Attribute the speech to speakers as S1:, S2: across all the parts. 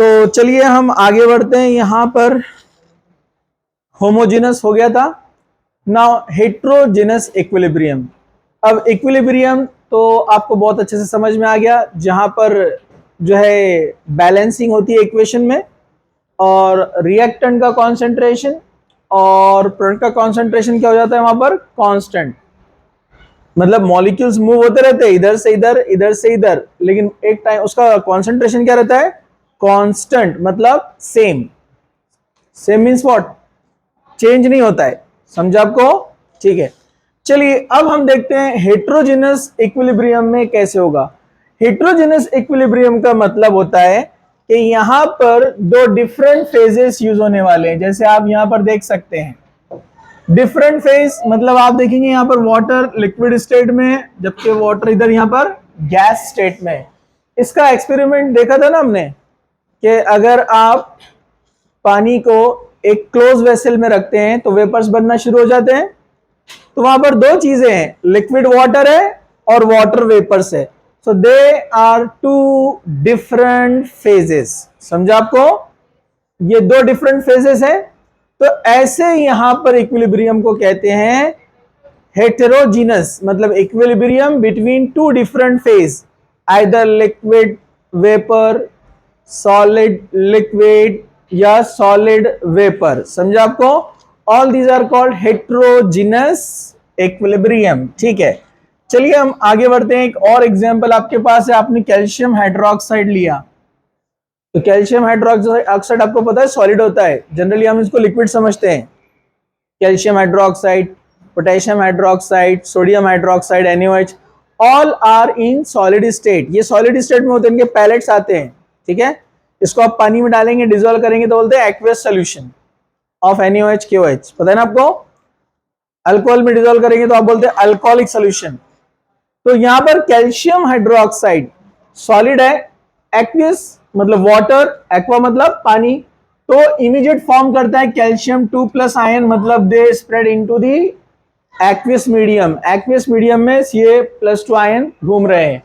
S1: तो चलिए हम आगे बढ़ते हैं। यहां पर होमोजेनस हो गया था, नाउ हेट्रोजेनस इक्विलिब्रियम। अब इक्विलिब्रियम तो आपको बहुत अच्छे से समझ में आ गया, जहां पर जो है बैलेंसिंग होती है इक्वेशन में, और रिएक्टेंट का कॉन्सेंट्रेशन और प्रोडक्ट का कॉन्सेंट्रेशन क्या हो जाता है वहां पर, कांस्टेंट। मतलब मॉलिक्यूल्स मूव होते रहते हैं इधर से इधर, इधर से इधर, लेकिन एक टाइम उसका कॉन्सेंट्रेशन क्या रहता है, कांस्टेंट, मतलब same. Same means what, change नहीं होता है। समझा आपको? ठीक है, चलिए अब हम देखते हैं हेट्रोजेनस इक्विलिब्रियम में कैसे होगा। हेट्रोजेनस इक्विलिब्रियम का मतलब होता है कि यहां पर दो डिफरेंट फेजेस यूज होने वाले हैं। जैसे आप यहां पर देख सकते हैं डिफरेंट फेज, मतलब आप देखेंगे यहां पर वाटर लिक्विड स्टेट में है, जबकि वाटर इधर यहां पर गैस स्टेट में है। इसका एक्सपेरिमेंट देखा था ना हमने, कि अगर आप पानी को एक क्लोज वेसल में रखते हैं तो वेपर्स बनना शुरू हो जाते हैं। तो वहां पर दो चीजें हैं, लिक्विड वाटर है और वाटर वेपर्स है। So they are two different phases. समझा आपको? ये दो डिफरेंट फेजेस हैं। तो ऐसे यहां पर इक्विलिब्रियम को कहते हैं हेटेरोजीनस, मतलब equilibrium between two different phase, either liquid vapour, solid liquid या सॉलिड वेपर। समझा आपको? All these are called heterogeneous equilibrium. ठीक है, चलिए हम आगे बढ़ते हैं। एक और एग्जांपल आपके पास है, आपने कैल्शियम हाइड्रोक्साइड लिया। तो कैल्शियम हाइड्रोक्साइड आपको पता है सॉलिड होता है, जनरली हम इसको लिक्विड समझते हैं। Calcium hydroxide, potassium hydroxide, sodium hydroxide, NaOH, all are in solid state. ये सॉलिड स्टेट में होते हैं, इनके पैलेट्स आते हैं। ठीक है, इसको आप पानी में डालेंगे, डिसॉल्व करेंगे तो बोलते हैं aqueous solution of NaOH KOH। पता है ना आपको? अल्कोहल में डिसॉल्व करेंगे तो आप बोलते हैं अल्कोहलिक सॉल्यूशन। तो यहां पर कैल्शियम हाइड्रोक्साइड सॉलिड है, एक्वस मतलब वाटर, एक्वा मतलब पानी, तो इमीडिएट फॉर्म करता है कैल्शियम 2+ आयन, मतलब they spread into the aqueous medium. Aqueous medium में Ca+2 आयन घूम रहे हैं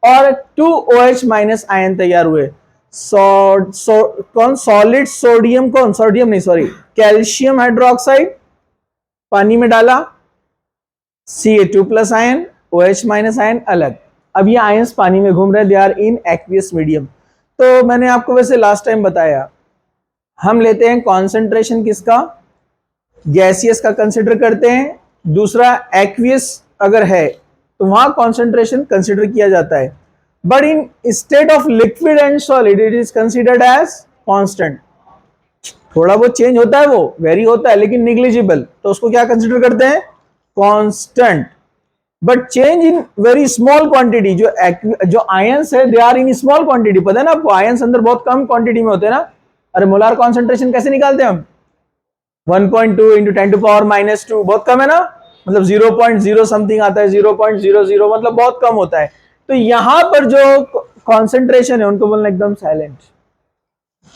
S1: और 2OH- आयन तैयार हुए। कौन सॉलिड सोडियम, कौन सोडियम नहीं सॉरी, कैल्शियम हाइड्रोक्साइड पानी में डाला, Ca2+ आयन, OH- आयन अलग। अब ये आयंस पानी में घूम रहे हैं, they are in aqueous medium. तो मैंने आपको वैसे लास्ट टाइम बताया, हम लेते हैं कॉन्सेंट्रेशन किसका, गैसियस का कंसिडर करते हैं, दूसरा एक्वियस अगर है तो वहां कॉन्सेंट्रेशन कंसिडर किया जाता है। But in state of liquid and solid it is considered as constant. थोड़ा बहुत चेंज होता है, वो वेरी होता है, लेकिन निग्लिजिबल, तो उसको क्या कंसिडर करते हैं, constant. But change in very small quantity, जो आयंस है they are in small quantity. पता है ना आपको, आयंस अंदर बहुत कम क्वांटिटी में होते हैं ना। अरे मोलार कॉन्सेंट्रेशन कैसे निकालते हैं हम, 1.2 इंटू 10⁻², बहुत कम है ना, मतलब 0.0 समथिंग आता है, 0.00, मतलब बहुत कम होता है। तो यहां पर जो कॉन्सेंट्रेशन है उनको बोलना एकदम साइलेंट।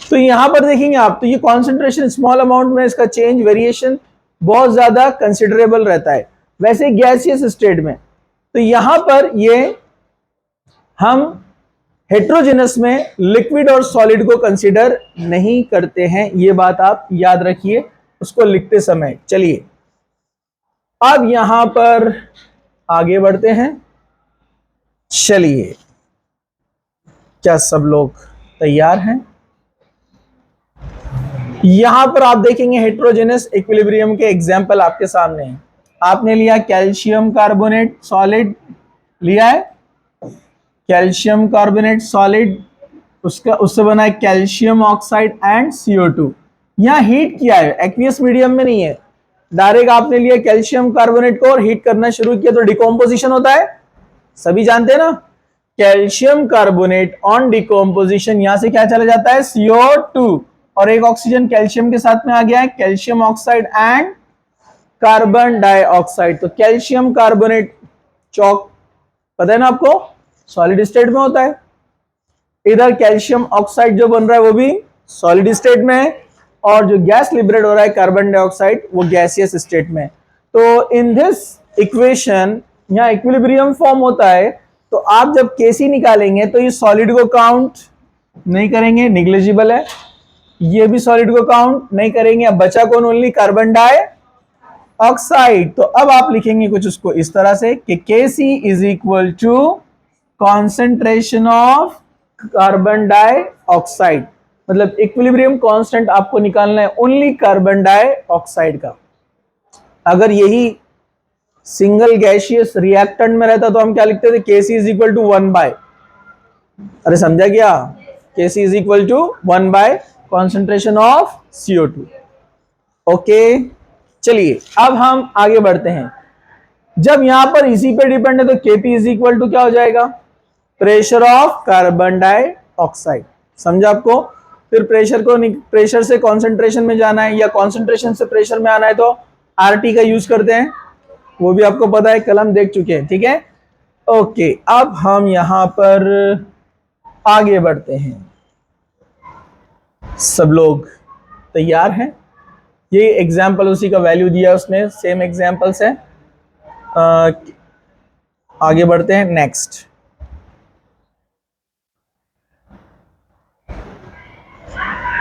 S1: तो यहां पर देखेंगे आप, तो ये कॉन्सेंट्रेशन स्मॉल अमाउंट में इसका चेंज वेरिएशन बहुत ज्यादा कंसिडरेबल रहता है, वैसे गैसियस स्टेट में। तो यहां पर ये हम हेट्रोजेनस में लिक्विड और सॉलिड को कंसीडर नहीं करते हैं, ये बात आप याद रखिए उसको लिखते समय। चलिए अब यहां पर आगे बढ़ते हैं। चलिए, क्या सब लोग तैयार हैं? यहां पर आप देखेंगे हेट्रोजेनस इक्विलिब्रियम के एग्जाम्पल आपके सामने हैं। आपने लिया कैल्शियम कार्बोनेट सॉलिड, लिया है कैल्शियम कार्बोनेट सॉलिड, उससे बना है कैल्शियम ऑक्साइड एंड CO2। यहां हीट किया है, एक्वियस मीडियम में नहीं है, डायरेक्ट आपने लिया कैल्शियम कार्बोनेट को और हीट करना शुरू किया तो डिकम्पोजिशन होता है, सभी जानते हैं ना। कैल्शियम कार्बोनेट ऑन डिकम्पोजिशन यहां से क्या चला जाता है, CO2, और एक ऑक्सीजन कैल्शियम के साथ में आ गया है, calcium oxide and carbon dioxide. तो कैल्शियम कार्बोनेट चौक, पता है ना आपको, सॉलिड स्टेट में होता है। इधर कैल्शियम ऑक्साइड जो बन रहा है वो भी सॉलिड स्टेट में है, और जो गैस लिबरेट हो रहा है कार्बन डाइऑक्साइड वो गैसियस स्टेट में। तो इन दिस इक्वेशन यहां इक्विलिब्रियम फॉर्म होता है। तो आप जब Kc निकालेंगे तो ये सॉलिड को काउंट, नहीं करेंगे, निग्लिजिबल है। ये भी सॉलिड को काउंट नहीं करेंगे। अब बचा कौन? Only carbon dioxide. तो अब आप लिखेंगे कुछ उसको इस तरह से कि Kc is equal to concentration of carbon dioxide, मतलब इक्विलिब्रियम कांस्टेंट आपको निकालना है ओनली कार्बन डाइऑक्साइड का। अगर यही सिंगल गैसियस रिएक्टेंट में रहता तो हम क्या लिखते थे? Kc इज इक्वल टू 1/, अरे समझा क्या? Kc is equal to 1/, concentration of CO2। Okay, चलिए अब हम आगे बढ़ते हैं। जब यहां पर इसी पे डिपेंड है तो Kp इज इक्वल टू क्या हो जाएगा? Pressure of carbon dioxide. समझा आपको? फिर प्रेशर से कॉन्सेंट्रेशन में जाना है या कॉन्सेंट्रेशन से प्रेशर में आना है तो RT का यूज करते हैं, वो भी आपको पता है, कल हम देख चुके हैं। ठीक है, ओके, अब हम यहां पर आगे बढ़ते हैं। सब लोग तैयार हैं? ये एग्जाम्पल उसी का वैल्यू दिया उसने, सेम एग्जाम्पल्स है। आगे बढ़ते हैं। Next,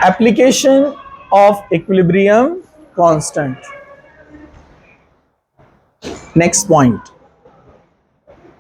S1: application of equilibrium constant. Next point,